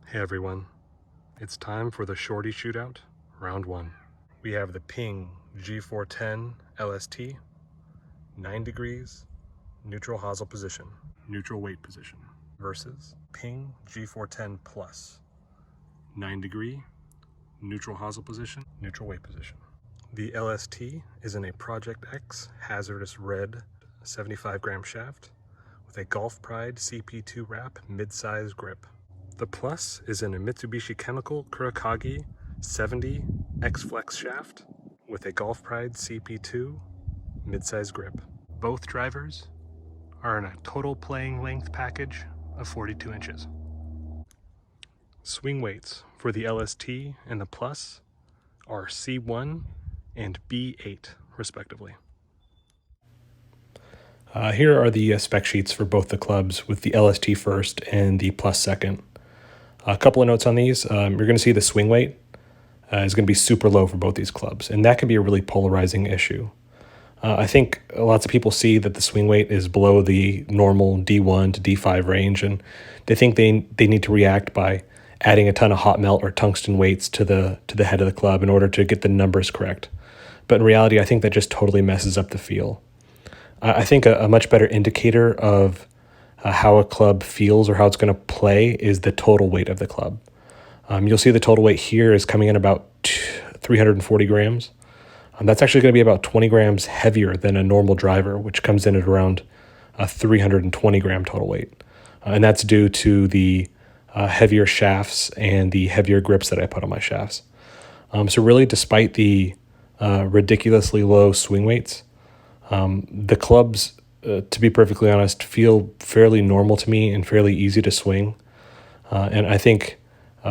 Hey everyone, it's time for the Shorty Shootout, round 1. We have the Ping G410 LST, 9 degrees, neutral hosel position, neutral weight position, versus Ping G410 Plus, 9 degree, neutral hosel position, neutral weight position. The LST is in a Project X hazardous red 75 gram shaft with a Golf Pride CP2 wrap mid-size grip. The Plus is in a Mitsubishi Chemical Kurakagi 70 X-Flex shaft with a Golf Pride CP2 mid-size grip. Both drivers are in a total playing length package of 42 inches. Swing weights for the LST and the Plus are C1 and B8 respectively. Here are the spec sheets for both the clubs, with the LST first and the Plus second. A couple of notes on these. You're going to see the swing weight is going to be super low for both these clubs, and that can be a really polarizing issue. I think lots of people see that the swing weight is below the normal D1 to D5 range, and they think they need to react by adding a ton of hot melt or tungsten weights to the head of the club in order to get the numbers correct. But in reality, I think that just totally messes up the feel. I think a much better indicator of how a club feels or how it's going to play is the total weight of the club. You'll see the total weight here is coming in about 340 grams. That's actually going to be about 20 grams heavier than a normal driver, which comes in at around 320 gram total weight. And that's due to the heavier shafts and the heavier grips that I put on my shafts. So really, despite the ridiculously low swing weights, the clubs, to be perfectly honest, feel fairly normal to me and fairly easy to swing. And I think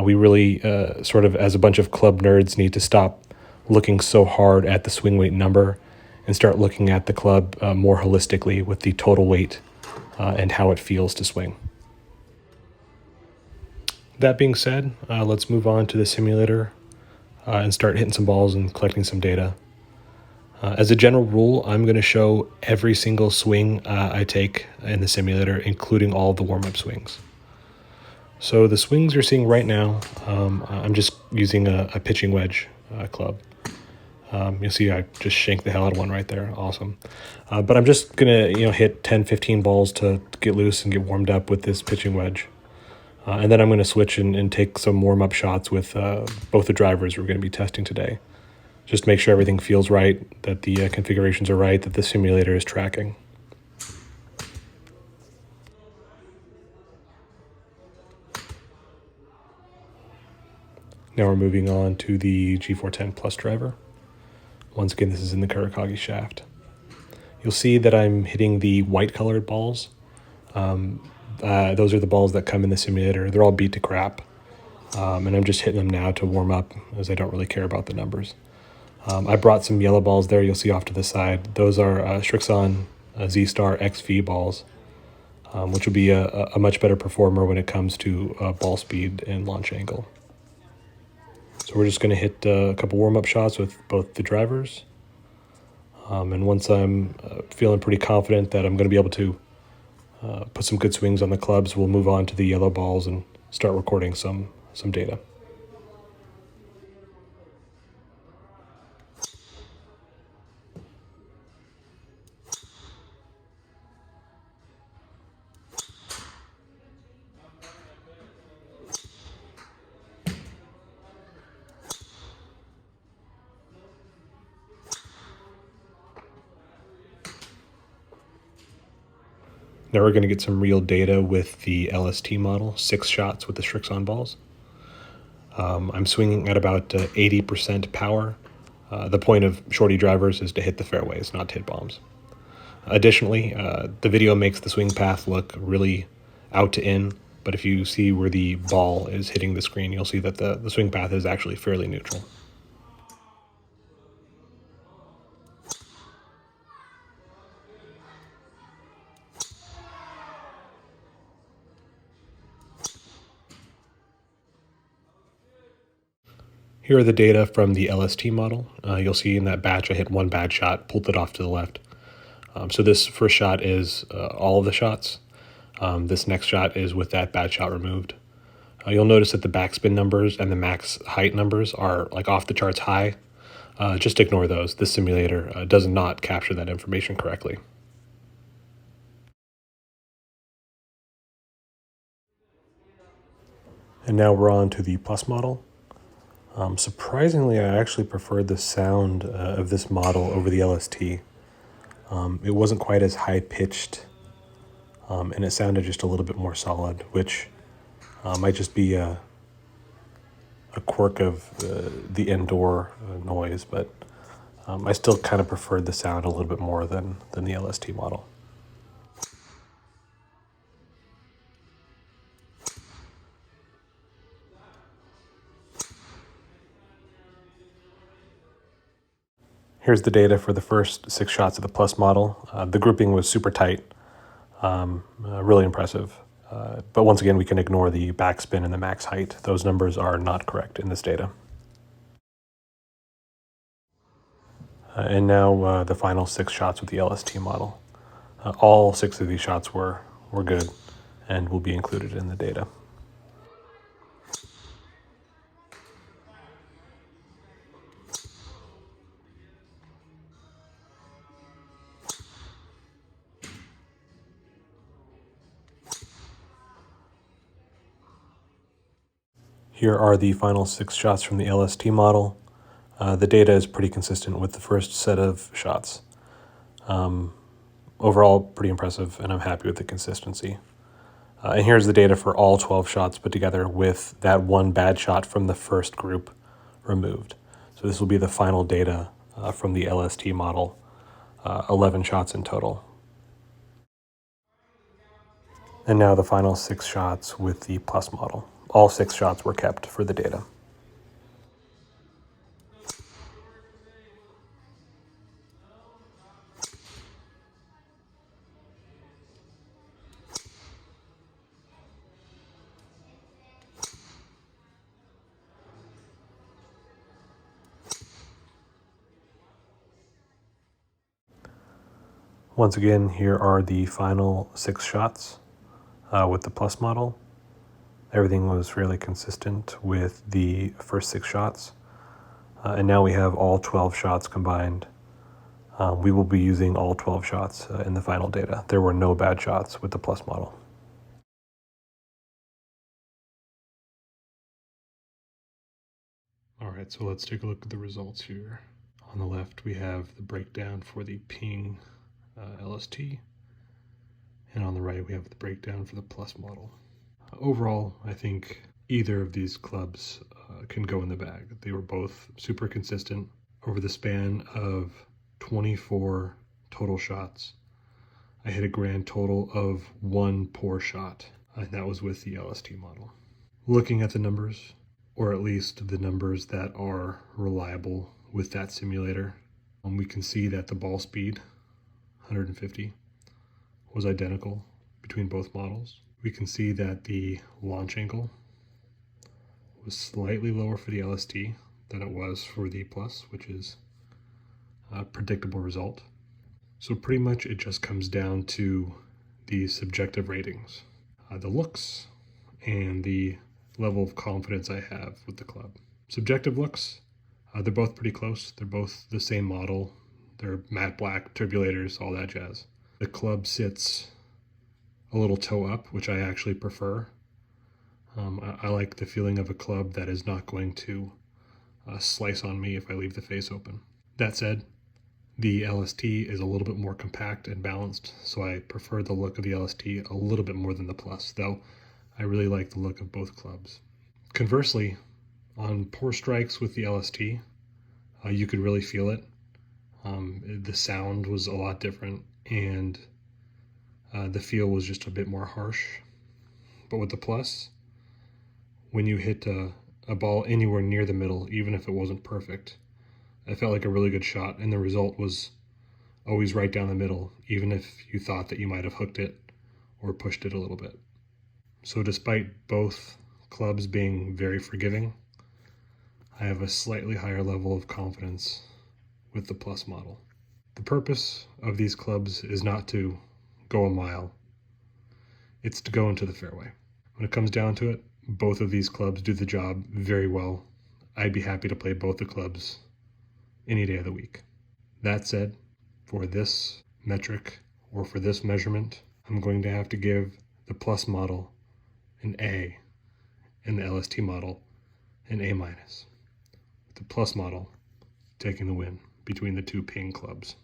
we really sort of, as a bunch of club nerds, need to stop looking so hard at the swing weight number and start looking at the club more holistically with the total weight and how it feels to swing. That being said, let's move on to the simulator and start hitting some balls and collecting some data. As a general rule, I'm going to show every single swing I take in the simulator, including all the warm-up swings. So the swings you're seeing right now, I'm just using a pitching wedge club. You'll see I just shanked the hell out of one right there. Awesome. But I'm just going to hit 10, 15 balls to get loose and get warmed up with this pitching wedge. And then I'm going to switch and take some warm-up shots with both the drivers we're going to be testing today. Just make sure everything feels right, that the configurations are right, that the simulator is tracking. Now we're moving on to the G410 Plus driver. Once again, this is in the Kurakagi shaft. You'll see that I'm hitting the white colored balls. Those are the balls that come in the simulator. They're all beat to crap. And I'm just hitting them now to warm up, as I don't really care about the numbers. I brought some yellow balls there, you'll see off to the side. Those are Strixon Z-Star XV balls, which will be a much better performer when it comes to ball speed and launch angle. So we're just going to hit a couple warm-up shots with both the drivers. And once I'm feeling pretty confident that I'm going to be able to put some good swings on the clubs, we'll move on to the yellow balls and start recording some data. Now we're going to get some real data with the LST model, 6 shots with the Strixon balls. I'm swinging at about 80% power. The point of shorty drivers is to hit the fairways, not to hit bombs. Additionally, the video makes the swing path look really out to in, but if you see where the ball is hitting the screen, you'll see that the swing path is actually fairly neutral. Here are the data from the LST model. You'll see in that batch I hit one bad shot, pulled it off to the left. So this first shot is all of the shots. This next shot is with that bad shot removed. You'll notice that the backspin numbers and the max height numbers are like off the charts high. Just ignore those. The simulator does not capture that information correctly. And now we're on to the Plus model. Surprisingly, I actually preferred the sound of this model over the LST. It wasn't quite as high-pitched, and it sounded just a little bit more solid, which might just be a quirk of the indoor noise, but I still kind of preferred the sound a little bit more than the LST model. Here's the data for the first 6 shots of the Plus model. The grouping was super tight, really impressive. But once again, we can ignore the backspin and the max height. Those numbers are not correct in this data. And now the final 6 shots with the LST model. All 6 of these shots were good and will be included in the data. Here are the final 6 shots from the LST model. The data is pretty consistent with the first set of shots. Overall, pretty impressive, and I'm happy with the consistency. And here's the data for all 12 shots put together with that one bad shot from the first group removed. So this will be the final data from the LST model, 11 shots in total. And now the final 6 shots with the Plus model. All 6 shots were kept for the data. Once again, here are the final 6 shots with the Plus model. Everything was fairly consistent with the first 6 shots. And now we have all 12 shots combined. We will be using all 12 shots in the final data. There were no bad shots with the Plus model. All right, so let's take a look at the results here. On the left, we have the breakdown for the Ping LST. And on the right, we have the breakdown for the Plus model. Overall, I think either of these clubs can go in the bag. They were both super consistent over the span of 24 total shots. I hit a grand total of 1 poor shot, and that was with the LST model. Looking at the numbers, or at least the numbers that are reliable with that simulator, we can see that the ball speed, 150, was identical between both models. We can see that the launch angle was slightly lower for the LST than it was for the Plus, which is a predictable result. So pretty much it just comes down to the subjective ratings, the looks, and the level of confidence I have with the club. Subjective looks, they're both pretty close. They're both the same model. They're matte black, turbulators, all that jazz. The club sits a little toe up, which I actually prefer. I like the feeling of a club that is not going to slice on me if I leave the face open. That said, the LST is a little bit more compact and balanced, so I prefer the look of the LST a little bit more than the Plus, though I really like the look of both clubs. Conversely, on poor strikes with the LST, you could really feel it. The sound was a lot different, and the feel was just a bit more harsh. But with the Plus, when you hit a ball anywhere near the middle, even if it wasn't perfect, it felt like a really good shot, and the result was always right down the middle, even if you thought that you might have hooked it or pushed it a little bit. So despite both clubs being very forgiving, I have a slightly higher level of confidence with the Plus model. The purpose of these clubs is not to go a mile, it's to go into the fairway. When it comes down to it, Both of these clubs do the job very well. I'd be happy to play both the clubs any day of the week. That said, for this metric or for this measurement, I'm going to have to give the Plus model an A and the LST model an A-, with the Plus model taking the win between the two ping clubs.